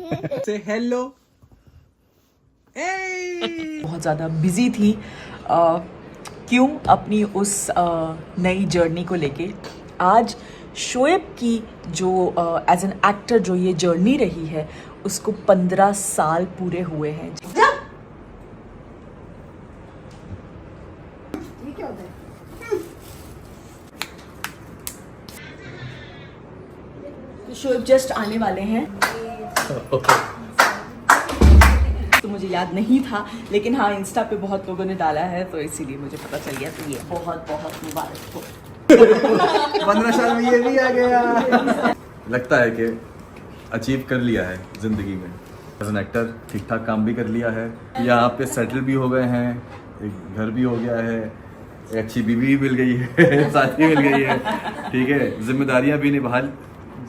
से हेलो। बहुत ज़्यादा बिजी थी। क्यों? अपनी उस नई जर्नी को लेके आज शोएब की जो एज एन एक्टर जो ये जर्नी रही है उसको 15 साल पूरे हुए हैं। शोएब जस्ट आने वाले हैं तो मुझे याद नहीं था, लेकिन हाँ इंस्टा पे बहुत लोगों ने डाला है तो इसीलिए मुझे पता चल गया। तो ये बहुत बहुत मुबारक हो। 15 साल में ये भी आ गया। लगता है कि अचीव कर लिया है जिंदगी में। एज एन एक्टर ठीक ठाक काम भी कर लिया है, यहाँ पे सेटल भी हो गए हैं, एक घर भी हो गया है, एक अच्छी बीवी भी मिल गई है, साथी मिल गई है, ठीक है, जिम्मेदारियां भी निभा,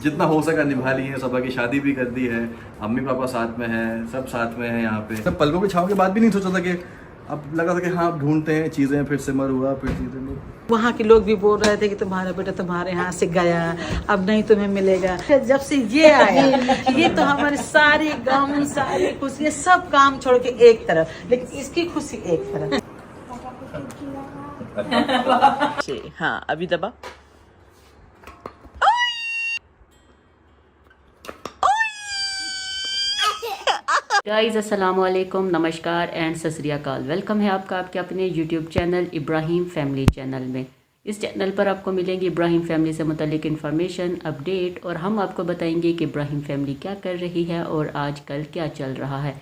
जितना हो सका निभा ली है, सबा की शादी भी कर दी है, अम्मी पापा साथ में हैं, सब साथ में हैं यहाँ पे। सब पलकों की छाव के बाद भी नहीं सोचा था कि अब लगा था कि हाँ अब ढूंढते हैं चीज़ें, फिर सिमर हुआ, फिर चीज़ें। वहाँ के लोग भी बोल रहे थे कि तुम्हारा बेटा तुम्हारे यहाँ से गया, अब नहीं तुम्हें मिलेगा। जब से ये आया ये तो हमारे सारे गम सारे खुशी सब काम छोड़ के एक तरफ, लेकिन इसकी खुशी एक तरफ। हाँ अभी दबा। गाइज़ अस्सलाम वालेकुम, नमस्कार एंड सत श्री अकाल। वेलकम है आपका आपके अपने YouTube channel Ibrahim family channel में। इस चैनल पर आपको मिलेंगी इब्राहिम फैमिली से मुतालिक इन्फॉर्मेशन, अपडेट, और हम आपको बताएंगे कि इब्राहिम फैमिली क्या कर रही है और आजकल क्या चल रहा है।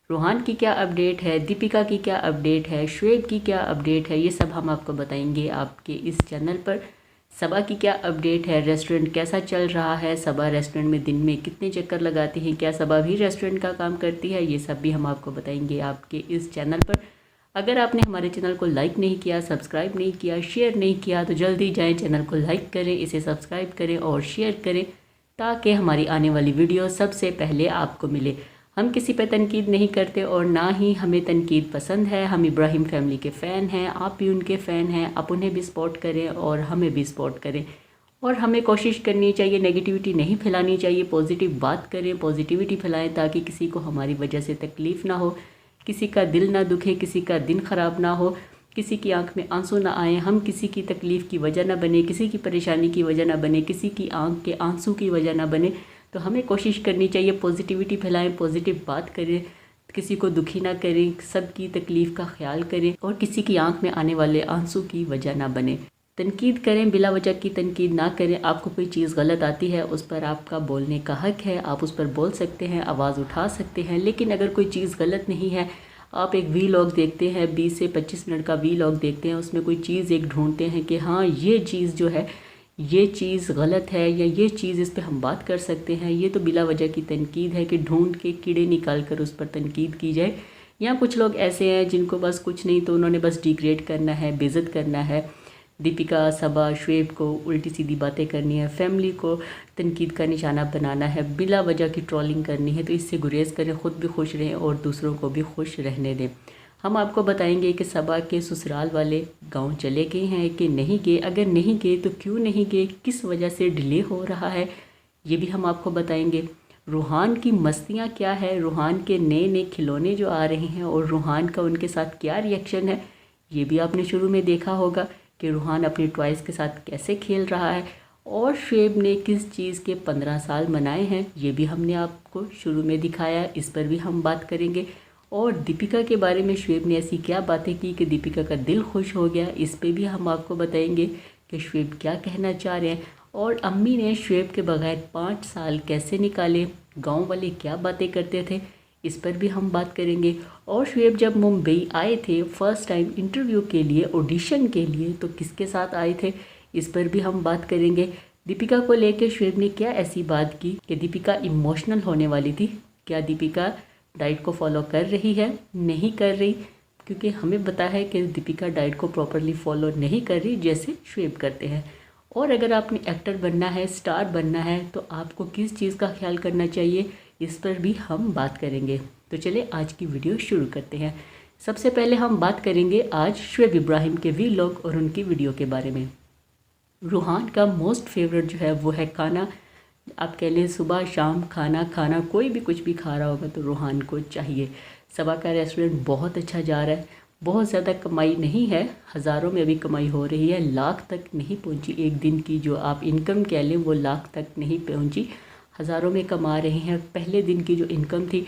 रूहान की क्या अपडेट है, दीपिका की क्या अपडेट है, शोएब की क्या अपडेट है, ये सब हम आपको बताएंगे आपके इस चैनल पर। सबा की क्या अपडेट है, रेस्टोरेंट कैसा चल रहा है, सबा रेस्टोरेंट में दिन में कितने चक्कर लगाती हैं, क्या सबा भी रेस्टोरेंट का काम करती है, ये सब भी हम आपको बताएंगे आपके इस चैनल पर। अगर आपने हमारे चैनल को लाइक नहीं किया, सब्सक्राइब नहीं किया, शेयर नहीं किया तो जल्दी जाएं, चैनल को लाइक करें, इसे सब्सक्राइब करें और शेयर करें ताकि हमारी आने वाली वीडियो सबसे पहले आपको मिले। हम किसी पे तनकीद नहीं करते और ना ही हमें तनकीद पसंद है। हम इब्राहिम फैमिली के फ़ैन हैं, आप भी उनके फ़ैन हैं। आप उन्हें भी सपोर्ट करें और हमें भी सपोर्ट करें, और हमें कोशिश करनी चाहिए नेगेटिविटी नहीं फैलानी चाहिए, पॉजिटिव बात करें, पॉजिटिविटी फैलाएं ताकि किसी को हमारी वजह से तकलीफ़ ना हो, किसी का दिल ना दुखे, किसी का दिन ख़राब ना हो, किसी की आंख में आंसू ना आए, हम किसी की तकलीफ़ की वजह ना बने, किसी की परेशानी की वजह ना बने, किसी की आंख के आंसू की वजह ना बने। तो हमें कोशिश करनी चाहिए पॉजिटिविटी फैलाएं, पॉजिटिव बात करें, किसी को दुखी ना करें, सबकी तकलीफ़ का ख्याल करें और किसी की आंख में आने वाले आंसू की वजह ना बने। तनकीद करें, बिला वजह की तनकीद ना करें। आपको कोई चीज़ गलत आती है उस पर आपका बोलने का हक है, आप उस पर बोल सकते हैं, आवाज़ उठा सकते हैं। लेकिन अगर कोई चीज़ गलत नहीं है, आप एक वीलॉग देखते हैं, 20 से 25 मिनट का वीलॉग देखते हैं, उसमें कोई चीज़ एक ढूंढते हैं कि हाँ ये चीज़ जो है ये चीज़ गलत है या ये चीज़ इस पे हम बात कर सकते हैं, ये तो बिला वजह की तनकीद है कि ढूंढ के कीड़े निकाल कर उस पर तनकीद की जाए। या कुछ लोग ऐसे हैं जिनको बस कुछ नहीं तो उन्होंने बस डिग्रेड करना है, बेइज्जत करना है, दीपिका, सबा, शोएब को उल्टी सीधी बातें करनी है, फैमिली को तनकीद का निशाना बनाना है, बिला वजह की ट्रोलिंग करनी है। तो इससे गुरेज करें, ख़ुद भी खुश रहें और दूसरों को भी खुश रहने दें। हम आपको बताएंगे कि सबा के ससुराल वाले गांव चले गए हैं कि नहीं गए, अगर नहीं गए तो क्यों नहीं गए, किस वजह से डिले हो रहा है, ये भी हम आपको बताएंगे। रूहान की मस्तियाँ क्या है, रूहान के नए नए खिलौने जो आ रहे हैं और रूहान का उनके साथ क्या रिएक्शन है, ये भी आपने शुरू में देखा होगा कि रूहान अपने टॉयज़ के साथ कैसे खेल रहा है। और शोएब ने किस चीज़ के 15 साल मनाए हैं, ये भी हमने आपको शुरू में दिखाया, इस पर भी हम बात करेंगे। और दीपिका के बारे में शोएब ने ऐसी क्या बातें की कि दीपिका का दिल खुश हो गया, इस पे भी हम आपको बताएंगे कि शोएब क्या कहना चाह रहे हैं। और अम्मी ने शोएब के बगैर 5 साल कैसे निकाले, गांव वाले क्या बातें करते थे, इस पर भी हम बात करेंगे। और शोएब जब मुंबई आए थे फर्स्ट टाइम इंटरव्यू के लिए, ऑडिशन के लिए, तो किसके साथ आए थे, इस पर भी हम बात करेंगे। दीपिका को लेकर शोएब ने क्या ऐसी बात की कि दीपिका इमोशनल होने वाली थी, क्या दीपिका डाइट को फॉलो कर रही है, नहीं कर रही, क्योंकि हमें पता है कि दीपिका डाइट को प्रॉपरली फॉलो नहीं कर रही जैसे शोएब करते हैं। और अगर आपने एक्टर बनना है, स्टार बनना है, तो आपको किस चीज़ का ख्याल करना चाहिए, इस पर भी हम बात करेंगे। तो चलिए आज की वीडियो शुरू करते हैं। सबसे पहले हम बात करेंगे आज शोएब इब्राहिम के वीलॉग और उनकी वीडियो के बारे में। रूहान का मोस्ट फेवरेट जो है वो है खाना, आप कह लें सुबह शाम खाना कोई भी कुछ भी खा रहा होगा तो रूहान को चाहिए। सबा का रेस्टोरेंट बहुत अच्छा जा रहा है, बहुत ज़्यादा कमाई नहीं है, हज़ारों में अभी कमाई हो रही है, लाख तक नहीं पहुंची। एक दिन की जो आप इनकम कह लें वो लाख तक नहीं पहुंची, हज़ारों में कमा रहे हैं। पहले दिन की जो इनकम थी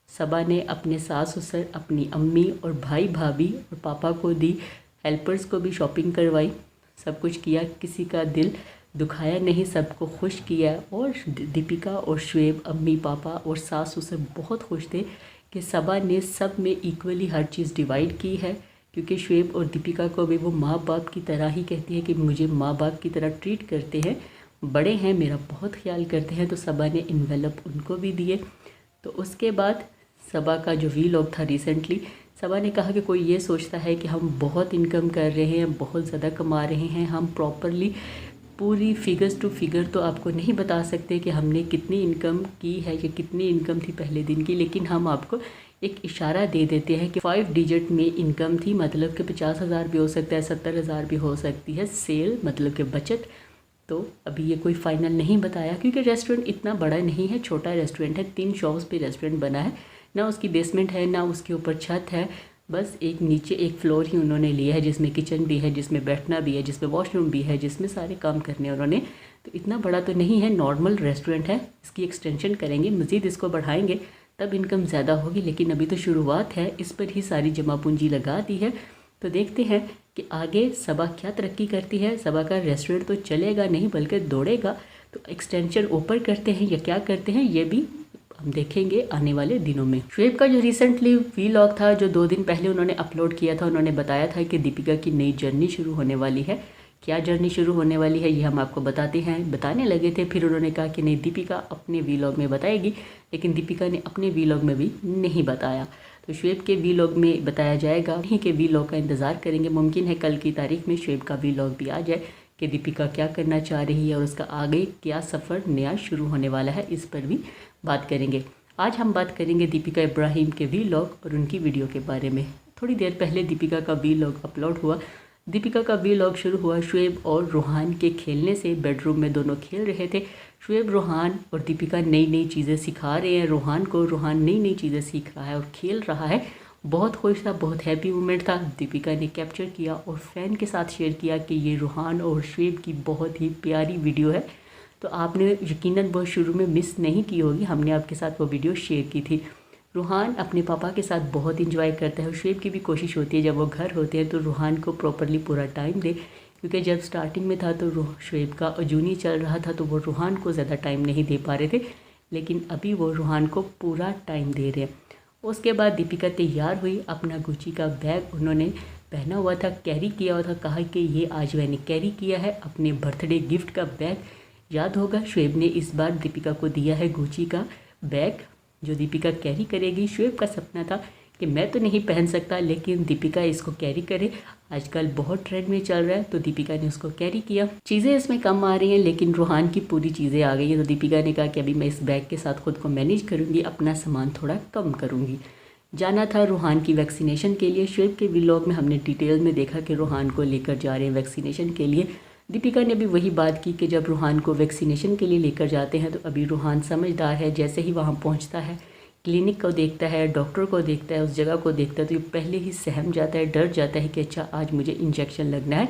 सबा ने अपने सास ससुर, अपनी अम्मी और भाई भाभी और पापा को दी, हेल्पर्स को भी शॉपिंग करवाई, सब कुछ किया, किसी का दिल दुखाया नहीं, सबको खुश किया। और दीपिका और शुएब, अम्मी पापा और सास ससुर बहुत खुश थे कि सबा ने सब में इक्वली हर चीज़ डिवाइड की है, क्योंकि शुएब और दीपिका को भी वो माँ बाप की तरह ही कहती है कि मुझे माँ बाप की तरह ट्रीट करते हैं, बड़े हैं, मेरा बहुत ख्याल करते हैं। तो सबा ने इन्वेलप उनको भी दिए। तो उसके बाद सबा का जो वीलॉग था रिसेंटली, सबा ने कहा कि कोई ये सोचता है कि हम बहुत इनकम कर रहे हैं, बहुत ज़्यादा कमा रहे हैं, हम प्रॉपरली पूरी फिगर्स टू फिगर तो आपको नहीं बता सकते कि हमने कितनी इनकम की है या कितनी इनकम थी पहले दिन की, लेकिन हम आपको एक इशारा दे देते हैं कि 5 डिजिट में इनकम थी, मतलब कि 50,000 भी हो सकता है, 70,000 भी हो सकती है सेल, मतलब कि बचत। तो अभी ये कोई फाइनल नहीं बताया, क्योंकि रेस्टोरेंट इतना बड़ा नहीं है, छोटा रेस्टोरेंट है, 3 शॉप्स पे रेस्टोरेंट बना है, ना उसकी बेसमेंट है ना उसके ऊपर छत है, बस एक नीचे एक फ्लोर ही उन्होंने लिया है, जिसमें किचन भी है, जिसमें बैठना भी है, जिसमें वॉशरूम भी है, जिसमें सारे काम करने उन्होंने। तो इतना बड़ा तो नहीं है, नॉर्मल रेस्टोरेंट है। इसकी एक्सटेंशन करेंगे, मज़ीद इसको बढ़ाएंगे तब इनकम ज़्यादा होगी, लेकिन अभी तो शुरुआत है, इस पर ही सारी जमा पूंजी लगा दी है। तो देखते हैं कि आगे सबा क्या तरक्की करती है। सबा का रेस्टोरेंट तो चलेगा नहीं बल्कि दौड़ेगा, तो एक्सटेंशन ऊपर करते हैं या क्या करते हैं ये भी हम देखेंगे आने वाले दिनों में। शुएब का जो रिसेंटली वीलॉग था, जो 2 दिन पहले उन्होंने अपलोड किया था, उन्होंने बताया था कि दीपिका की नई जर्नी शुरू होने वाली है। क्या जर्नी शुरू होने वाली है ये हम आपको बताने लगे थे। फिर उन्होंने कहा कि नहीं, दीपिका अपने वीलॉग में बताएगी, लेकिन दीपिका ने अपने वीलॉग में भी नहीं बताया। तो शुएब के वीलॉग में बताया जाएगा, उन्हीं के वीलॉग का इंतज़ार करेंगे। मुमकिन है कल की तारीख में शुएब का वीलॉग भी आ जाए कि दीपिका क्या करना चाह रही है और उसका आगे क्या सफ़र नया शुरू होने वाला है, इस पर भी बात करेंगे। आज हम बात करेंगे दीपिका इब्राहिम के वीलॉग और उनकी वीडियो के बारे में। थोड़ी देर पहले दीपिका का वीलॉग अपलोड हुआ। दीपिका का वीलॉग शुरू हुआ शुएब और रूहान के खेलने से। बेडरूम में दोनों खेल रहे थे। शुएब, रूहान और दीपिका नई नई चीज़ें सिखा रहे हैं रूहान को। रूहान नई नई चीज़ें सीख रहा है और खेल रहा है। बहुत खुश था, बहुत हैप्पी मोमेंट था। दीपिका ने कैप्चर किया और फैन के साथ शेयर किया कि ये रूहान और शुएब की बहुत ही प्यारी वीडियो है। तो आपने यकीनन बहुत शुरू में मिस नहीं की होगी, हमने आपके साथ वो वीडियो शेयर की थी। रूहान अपने पापा के साथ बहुत इंजॉय करता है और शुएब की भी कोशिश होती है जब वो घर होते हैं तो रूहान को प्रॉपरली पूरा टाइम दे, क्योंकि जब स्टार्टिंग में था तो शुएब का अजूनी चल रहा था तो वो रूहान को ज़्यादा टाइम नहीं दे पा रहे थे, लेकिन अभी वो रूहान को पूरा टाइम दे रहे हैं। उसके बाद दीपिका तैयार हुई, अपना गुची का बैग उन्होंने पहना हुआ था, कैरी किया हुआ था, कहा कि ये आज मैंने कैरी किया है अपने बर्थडे गिफ्ट का बैग। याद होगा शुएब ने इस बार दीपिका को दिया है गुची का बैग जो दीपिका कैरी करेगी। शुएब का सपना था कि मैं तो नहीं पहन सकता लेकिन दीपिका इसको कैरी करे, आजकल बहुत ट्रेंड में चल रहा है, तो दीपिका ने उसको कैरी किया। चीज़ें इसमें कम आ रही हैं लेकिन रूहान की पूरी चीज़ें आ गई हैं, तो दीपिका ने कहा कि अभी मैं इस बैग के साथ खुद को मैनेज करूँगी, अपना सामान थोड़ा कम करूँगी। जाना था रूहान की वैक्सीनेशन के लिए। शुएब के व्लॉग में हमने डिटेल में देखा कि रूहान को लेकर जा रहे हैं वैक्सीनेशन के लिए। दीपिका ने भी वही बात की कि जब रूहान को वैक्सीनेशन के लिए लेकर जाते हैं तो अभी रूहान समझदार है, जैसे ही वहाँ पहुँचता है, क्लिनिक को देखता है, डॉक्टर को देखता है, उस जगह को देखता है, तो ये पहले ही सहम जाता है, डर जाता है कि अच्छा आज मुझे इंजेक्शन लगना है।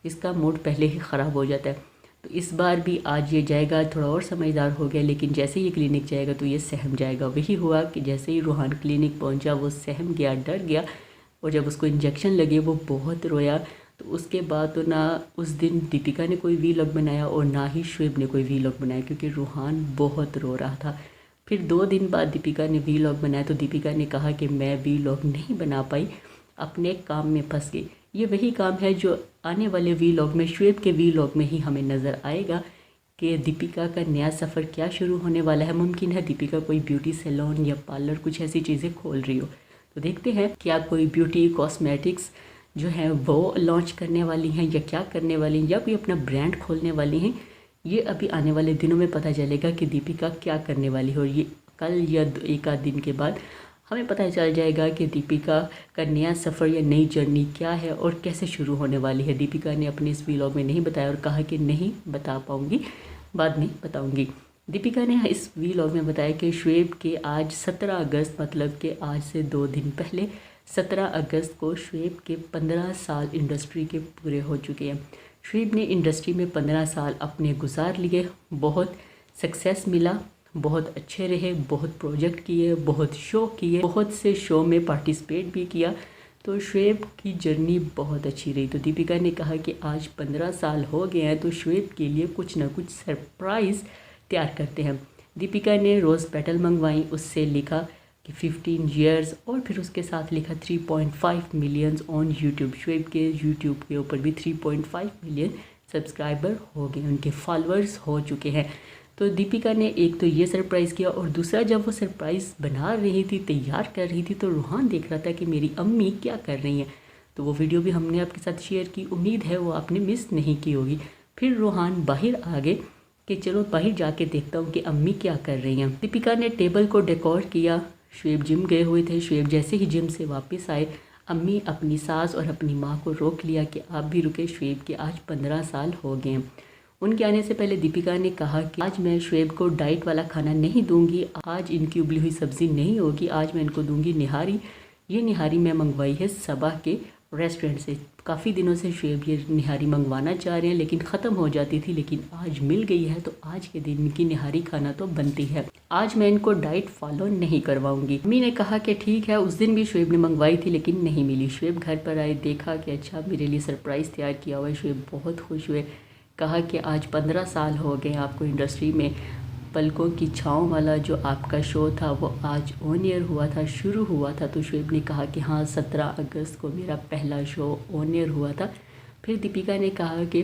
इसका मूड पहले ही ख़राब हो जाता है। तो इस बार भी आज ये जाएगा, थोड़ा और समझदार हो गया, लेकिन जैसे ही क्लिनिक जाएगा तो ये सहम जाएगा। वही हुआ कि जैसे ही रूहान क्लिनिक पहुँचा वो सहम गया, डर गया, और जब उसको इंजेक्शन लगे वो बहुत रोया। तो उसके बाद तो ना उस दिन दीपिका ने कोई वीलॉग बनाया और ना ही शुएब ने कोई वीलॉग बनाया, क्योंकि रूहान बहुत रो रहा था। फिर 2 दिन बाद दीपिका ने वीलॉग बनाया तो दीपिका ने कहा कि मैं वीलॉग नहीं बना पाई, अपने काम में फंस गई। ये वही काम है जो आने वाले वीलॉग में, शुएब के वीलॉग में ही हमें नज़र आएगा कि दीपिका का नया सफ़र क्या शुरू होने वाला है। मुमकिन है दीपिका कोई ब्यूटी सैलून या पार्लर कुछ ऐसी चीज़ें खोल रही हो, तो देखते हैं क्या कोई ब्यूटी कॉस्मेटिक्स जो है वो लॉन्च करने वाली हैं या क्या करने वाली हैं, या कोई अपना ब्रांड खोलने वाली हैं। ये अभी आने वाले दिनों में पता चलेगा कि दीपिका क्या करने वाली है, और ये कल या 1 आध दिन के बाद हमें पता चल जाएगा कि दीपिका का नया सफ़र या नई जर्नी क्या है और कैसे शुरू होने वाली है। दीपिका ने अपने इस व्लॉग में नहीं बताया और कहा कि नहीं बता पाऊँगी, बाद में बताऊँगी। दीपिका ने इस वीलॉग में बताया कि शुएब के आज 17 अगस्त मतलब कि आज से 2 दिन पहले 17 अगस्त को शुएब के 15 साल इंडस्ट्री के पूरे हो चुके हैं। शुएब ने इंडस्ट्री में 15 साल अपने गुजार लिए, बहुत सक्सेस मिला, बहुत अच्छे रहे, बहुत प्रोजेक्ट किए, बहुत शो किए, बहुत से शो में पार्टिसिपेट भी किया। तो शुएब की जर्नी बहुत अच्छी रही। तो दीपिका ने कहा कि आज 15 साल हो गए हैं तो शुएब के लिए कुछ ना कुछ सरप्राइज़ तैयार करते हैं। दीपिका ने रोज़ पेटल मंगवाई, उससे लिखा कि 15 ईयर्स और फिर उसके साथ लिखा 3.5 मिलियंस ऑन यूट्यूब। शुएब के यूट्यूब के ऊपर भी 3.5 मिलियन सब्सक्राइबर हो गए, उनके फॉलोअर्स हो चुके हैं। तो दीपिका ने एक तो ये सरप्राइज़ किया और दूसरा जब वो सरप्राइज़ बना रही थी, तैयार कर रही थी, तो रूहान देख रहा था कि मेरी अम्मी क्या कर रही हैं। तो वो वीडियो भी हमने आपके साथ शेयर की, उम्मीद है वो आपने मिस नहीं की होगी। फिर रूहान बाहर आ गए कि चलो बाहर जाके देखता हूँ कि अम्मी क्या कर रही हैं। दीपिका ने टेबल को डेकोर किया। शुएब जिम गए हुए थे। शुएब जैसे ही जिम से वापस आए, अम्मी अपनी सास और अपनी माँ को रोक लिया कि आप भी रुके, शुएब के आज 15 साल हो गए हैं। उनके आने से पहले दीपिका ने कहा कि आज मैं शुएब को डाइट वाला खाना नहीं दूंगी, आज इनकी उबली हुई सब्ज़ी नहीं होगी, आज मैं इनको दूंगी निहारी। ये निहारी मैं मंगवाई है सबा के रेस्टोरेंट से। काफ़ी दिनों से शुएब ये निहारी मंगवाना चाह रहे हैं लेकिन ख़त्म हो जाती थी, लेकिन आज मिल गई है तो आज के दिन इनकी निहारी खाना तो बनती है। आज मैं इनको डाइट फॉलो नहीं करवाऊंगी। अम्मी ने कहा कि ठीक है। उस दिन भी शुएब ने मंगवाई थी लेकिन नहीं मिली। शुएब घर पर आए, देखा कि अच्छा मेरे लिए सरप्राइज़ तैयार किया हुआ है। शुएब बहुत खुश हुए, कहा कि आज 15 साल हो गए आपको इंडस्ट्री में। पलकों की छाँव वाला जो आपका शो था वो आज ऑन एयर हुआ था, शुरू हुआ था। तो शुएब ने कहा कि हाँ 17 अगस्त को मेरा पहला शो ऑन एयर हुआ था। फिर दीपिका ने कहा कि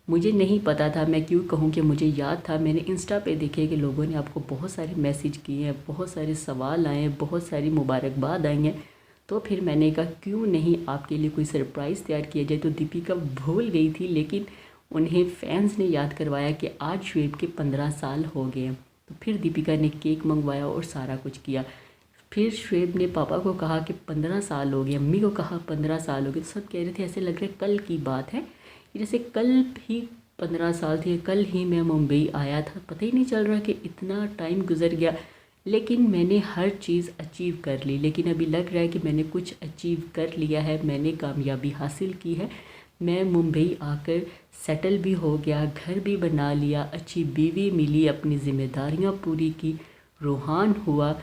मुझे नहीं पता था, मैं क्यों कहूँ कि मुझे याद था, मैंने इंस्टा पे देखे कि लोगों ने आपको बहुत सारे मैसेज किए हैं, बहुत सारे सवाल आए हैं, बहुत सारी मुबारकबाद आई हैं। तो फिर मैंने कहा क्यों नहीं आपके लिए कोई सरप्राइज़ तैयार किया जाए। तो दीपिका भूल गई थी लेकिन उन्हें फैंस ने याद करवाया कि आज शुएब के 15 साल हो गए हैं। तो फिर दीपिका ने केक मंगवाया और सारा कुछ किया। फिर शुएब ने पापा को कहा कि 15 साल हो गए, अम्मी को कहा 15 साल हो गए। तो सब कह रहे थे ऐसे लग रहा है कल की बात है, जैसे कल ही 15 साल थे, कल ही मैं मुंबई आया था, पता ही नहीं चल रहा कि इतना टाइम गुजर गया। लेकिन मैंने हर चीज़ अचीव कर ली, लेकिन अभी लग रहा है कि मैंने कुछ अचीव कर लिया है, मैंने कामयाबी हासिल की है। मैं मुंबई आकर सेटल भी हो गया, घर भी बना लिया, अच्छी बीवी मिली, अपनी ज़िम्मेदारियां पूरी की, रूहान हुआ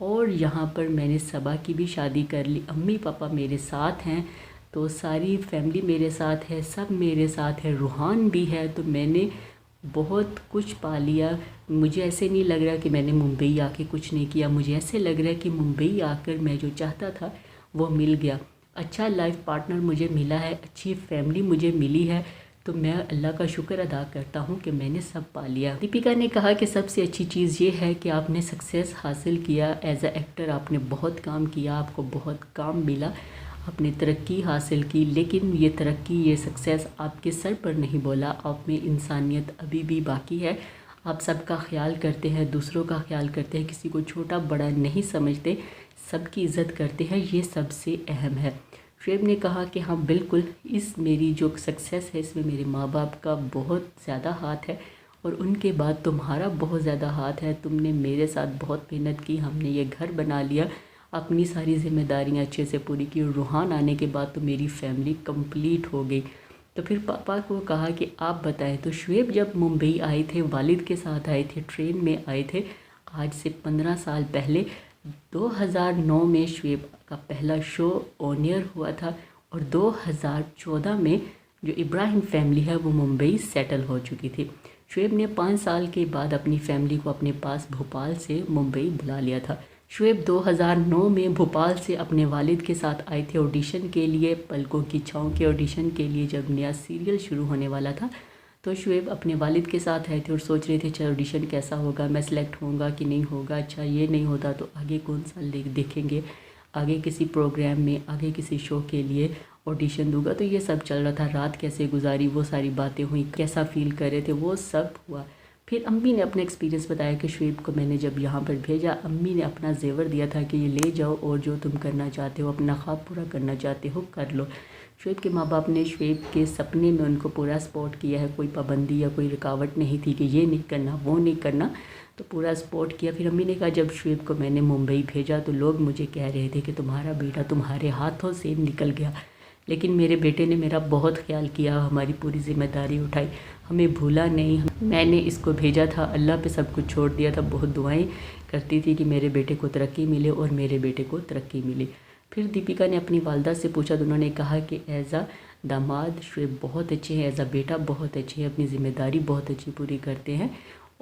और यहाँ पर मैंने सबा की भी शादी कर ली। अम्मी पापा मेरे साथ हैं, तो सारी फैमिली मेरे साथ है, सब मेरे साथ है, रूहान भी है। तो मैंने बहुत कुछ पा लिया। मुझे ऐसे नहीं लग रहा कि मैंने मुंबई आके कुछ नहीं किया, मुझे ऐसे लग रहा है कि मुंबई आकर मैं जो चाहता था वो मिल गया। अच्छा लाइफ पार्टनर मुझे मिला है, अच्छी फैमिली मुझे मिली है। तो मैं अल्लाह का शुक्र अदा करता हूँ कि मैंने सब पा लिया। दीपिका ने कहा कि सबसे अच्छी चीज़ ये है कि आपने सक्सेस हासिल किया एज अ एक्टर, आपने बहुत काम किया, आपको बहुत काम मिला, आपने तरक्की हासिल की। लेकिन ये तरक्की, ये सक्सेस आपके सर पर नहीं बोला, आप में इंसानियत अभी भी बाकी है। आप सबका ख्याल करते हैं, दूसरों का ख्याल करते हैं, किसी को छोटा बड़ा नहीं समझते, सबकी इज़्ज़त करते हैं, ये सबसे अहम है। शुएब ने कहा कि हाँ बिल्कुल, इस मेरी जो सक्सेस है इसमें मेरे माँ बाप का बहुत ज़्यादा हाथ है और उनके बाद तुम्हारा बहुत ज़्यादा हाथ है। तुमने मेरे साथ बहुत मेहनत की, हमने ये घर बना लिया, अपनी सारी जिम्मेदारियाँ अच्छे से पूरी की और रूहान आने के बाद तो मेरी फैमिली कंप्लीट हो गई। तो फिर पापा को कहा कि आप बताएं। तो शुएब जब मुंबई आए थे, वालिद के साथ आए थे, ट्रेन में आए थे, आज से 15 साल पहले 2009 में शुएब का पहला शो ऑन एयर हुआ था और 2014 में जो इब्राहिम फैमिली है वो मुंबई सेटल हो चुकी थी। शुएब ने 5 साल के बाद अपनी फैमिली को अपने पास भोपाल से मुंबई बुला लिया था। शुएब 2009 में भोपाल से अपने वालिद के साथ आए थे ऑडिशन के लिए, पलकों की छाँव के ऑडिशन के लिए। जब नया सीरियल शुरू होने वाला था तो शुएब अपने वालिद के साथ आए थे और सोच रहे थे अच्छा ऑडिशन कैसा होगा, मैं सिलेक्ट होऊंगा कि नहीं होगा, अच्छा ये नहीं होता तो आगे कौन सा देखेंगे, आगे किसी प्रोग्राम में, आगे किसी शो के लिए ऑडिशन दूंगा। तो ये सब चल रहा था। रात कैसे गुजारी वो सारी बातें हुई, कैसा फील कर रहे थे वो सब हुआ। फिर अम्मी ने अपना एक्सपीरियंस बताया कि शुएब को मैंने जब यहाँ पर भेजा, अम्मी ने अपना जेवर दिया था कि ये ले जाओ और जो तुम करना चाहते हो, अपना ख्वाब पूरा करना चाहते हो कर लो। शुएब के माँ बाप ने शुएब के सपने में उनको पूरा सपोर्ट किया है, कोई पाबंदी या कोई रुकावट नहीं थी कि ये नहीं करना वो नहीं करना, तो पूरा सपोर्ट किया। फिर अम्मी ने कहा जब शुएब को मैंने मुंबई भेजा तो लोग मुझे कह रहे थे कि तुम्हारा बेटा तुम्हारे हाथों से निकल गया, लेकिन मेरे बेटे ने मेरा बहुत ख्याल किया, हमारी पूरी जिम्मेदारी उठाई, हमें भूला नहीं। मैंने इसको भेजा था, अल्लाह पे सब कुछ छोड़ दिया था, बहुत दुआएं करती थी कि मेरे बेटे को तरक्की मिले और मेरे बेटे को तरक्की मिले। फिर दीपिका ने अपनी वालदा से पूछा तो उन्होंने कहा कि एज़ आ दामाद शुएब बहुत अच्छे हैं, एज़ आ बेटा बहुत अच्छे हैं, अपनी ज़िम्मेदारी बहुत अच्छी पूरी करते हैं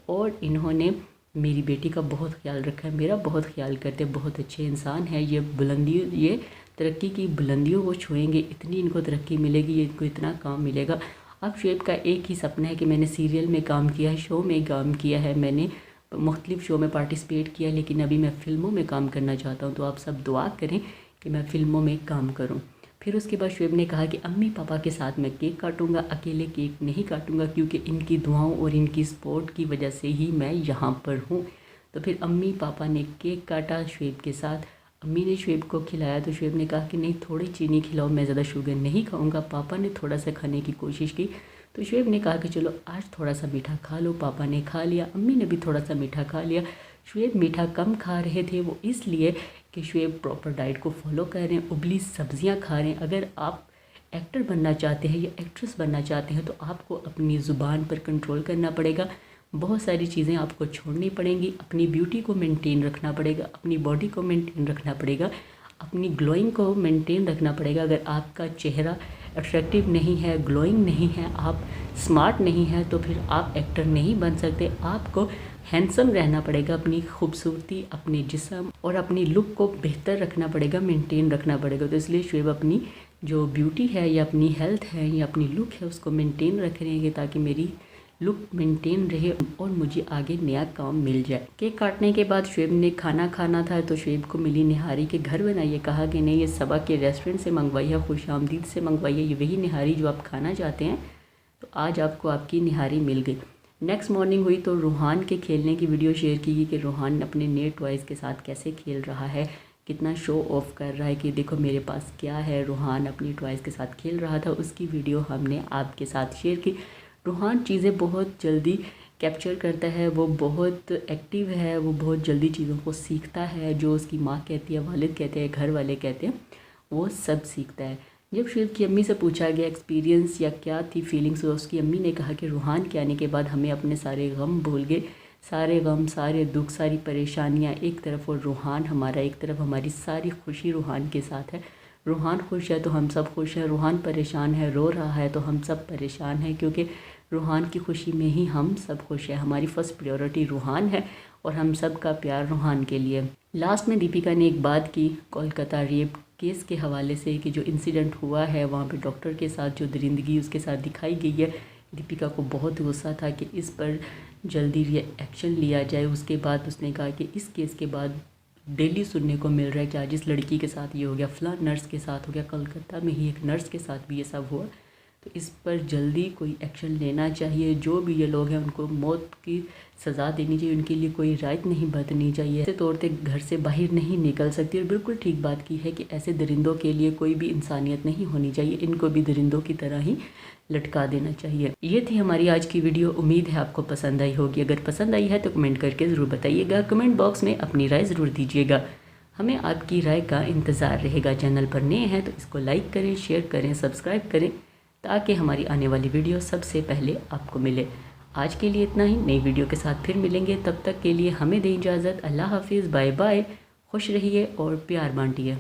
और इन्होंने मेरी बेटी का बहुत ख्याल रखा है, मेरा बहुत ख्याल करते हैं, बहुत अच्छे इंसान हैं। ये तरक्की की बुलंदियों को छुएंगे, इतनी इनको तरक्की मिलेगी, इनको इतना काम मिलेगा। अब शुएब का एक ही सपना है कि मैंने सीरियल में काम किया है, शो में काम किया है, मैंने मुख्तलिफ शो में पार्टिसिपेट किया, लेकिन अभी मैं फ़िल्मों में काम करना चाहता हूँ, तो आप सब दुआ करें कि मैं फ़िल्मों में काम करूँ। फिर उसके बाद शुएब ने कहा कि अम्मी पापा के साथ मैं केक काटूंगा, अकेले केक नहीं काटूंगा, क्योंकि इनकी दुआओं और इनकी सपोर्ट की वजह से ही मैं यहाँ पर हूँ। तो फिर अम्मी पापा ने केक काटा शुएब के साथ। अम्मी ने शुएब को खिलाया तो शुएब ने कहा कि नहीं थोड़ी चीनी खिलाओ, मैं ज़्यादा शुगर नहीं खाऊंगा। पापा ने थोड़ा सा खाने की कोशिश की तो शुएब ने कहा कि चलो आज थोड़ा सा मीठा खा लो। पापा ने खा लिया, अम्मी ने भी थोड़ा सा मीठा खा लिया। शुएब मीठा कम खा रहे थे, वो इसलिए कि शुएब प्रॉपर डाइट को फॉलो कर रहे हैं, उबली सब्जियां खा रहे हैं। अगर आप एक्टर बनना चाहते हैं या एक्ट्रेस बनना चाहते हैं तो आपको अपनी ज़ुबान पर कंट्रोल करना पड़ेगा, बहुत सारी चीज़ें आपको छोड़नी पड़ेंगी, अपनी ब्यूटी को मेंटेन रखना पड़ेगा, अपनी बॉडी को मेंटेन रखना पड़ेगा, अपनी ग्लोइंग को मेंटेन रखना पड़ेगा। अगर आपका चेहरा अट्रैक्टिव नहीं है, ग्लोइंग नहीं है, आप स्मार्ट नहीं है, तो फिर आप एक्टर नहीं बन सकते। आपको हैंडसम रहना पड़ेगा, अपनी खूबसूरती, अपने जिस्म और अपनी लुक को बेहतर रखना पड़ेगा, मेंटेन रखना पड़ेगा। तो इसलिए शुएब अपनी जो ब्यूटी है या अपनी हेल्थ है या अपनी लुक है उसको मेंटेन रख रहे हैं ताकि मेरी लुक मेंटेन रहे और मुझे आगे नया काम मिल जाए। केक काटने के बाद शुएब ने खाना खाना था तो शुएब को मिली निहारी के घर बनाइए। कहा कि नहीं, ये सबा के रेस्टोरेंट से मंगवाइए, खुशामदीद से मंगवाइए, ये वही निहारी जो आप खाना चाहते हैं। तो आज आपको आपकी निहारी मिल गई। नेक्स्ट मॉर्निंग हुई तो रूहान के खेलने की वीडियो शेयर की गई कि रूहान अपने नए टॉयज़ के साथ कैसे खेल रहा है, कितना शो ऑफ कर रहा है कि देखो मेरे पास क्या है। रूहान अपनी टॉयज़ के साथ खेल रहा था, उसकी वीडियो हमने आपके साथ शेयर की। रूहान चीज़ें बहुत जल्दी कैप्चर करता है, वो बहुत एक्टिव है, वो बहुत जल्दी चीज़ों को सीखता है। जो उसकी माँ कहती है, वालिद कहते हैं, घर वाले कहते हैं, वो सब सीखता है। जब शुएब की अम्मी से पूछा गया एक्सपीरियंस या क्या थी फीलिंग्स, तो उसकी अम्मी ने कहा कि रूहान के आने के बाद हमें अपने सारे गम भूल गए, सारे गम, सारे दुख, सारी परेशानियाँ एक तरफ और रूहान हमारा एक तरफ, हमारी सारी खुशी रूहान के साथ है। रूहान खुश है तो हम सब खुश हैं, रूहान परेशान है, रो रहा है तो हम सब परेशान हैं, क्योंकि रूहान की खुशी में ही हम सब खुश हैं। हमारी फ़र्स्ट प्रायोरिटी रूहान है और हम सब का प्यार रूहान के लिए। लास्ट में दीपिका ने एक बात की कोलकाता रेप केस के हवाले से कि जो इंसिडेंट हुआ है वहाँ पे डॉक्टर के साथ जो दरिंदगी उसके साथ दिखाई गई है, दीपिका को बहुत गुस्सा था कि इस पर जल्दी एक्शन लिया जाए। उसके बाद उसने कहा कि इस केस के बाद डेली सुनने को मिल रहा है कि आज इस लड़की के साथ ये हो गया, फलां नर्स के साथ हो गया, कलकत्ता में ही एक नर्स के साथ भी ये सब हुआ, तो इस पर जल्दी कोई एक्शन लेना चाहिए। जो भी ये लोग हैं उनको मौत की सज़ा देनी चाहिए, उनके लिए कोई रायत नहीं बरतनी चाहिए। ऐसे तौर पे घर से बाहर नहीं निकल सकती। और बिल्कुल ठीक बात की है कि ऐसे दरिंदों के लिए कोई भी इंसानियत नहीं होनी चाहिए, इनको भी दरिंदों की तरह ही लटका देना चाहिए। ये थी हमारी आज की वीडियो, उम्मीद है आपको पसंद आई होगी। अगर पसंद आई है तो कमेंट करके ज़रूर बताइएगा, कमेंट बॉक्स में अपनी राय ज़रूर दीजिएगा, हमें आपकी राय का इंतज़ार रहेगा। चैनल पर नए हैं तो इसको लाइक करें, शेयर करें, सब्सक्राइब करें ताकि हमारी आने वाली वीडियो सबसे पहले आपको मिले। आज के लिए इतना ही, नई वीडियो के साथ फिर मिलेंगे, तब तक के लिए हमें दें इजाज़त। अल्लाह हाफिज़, बाय बाय, खुश रहिए और प्यार बांटिए।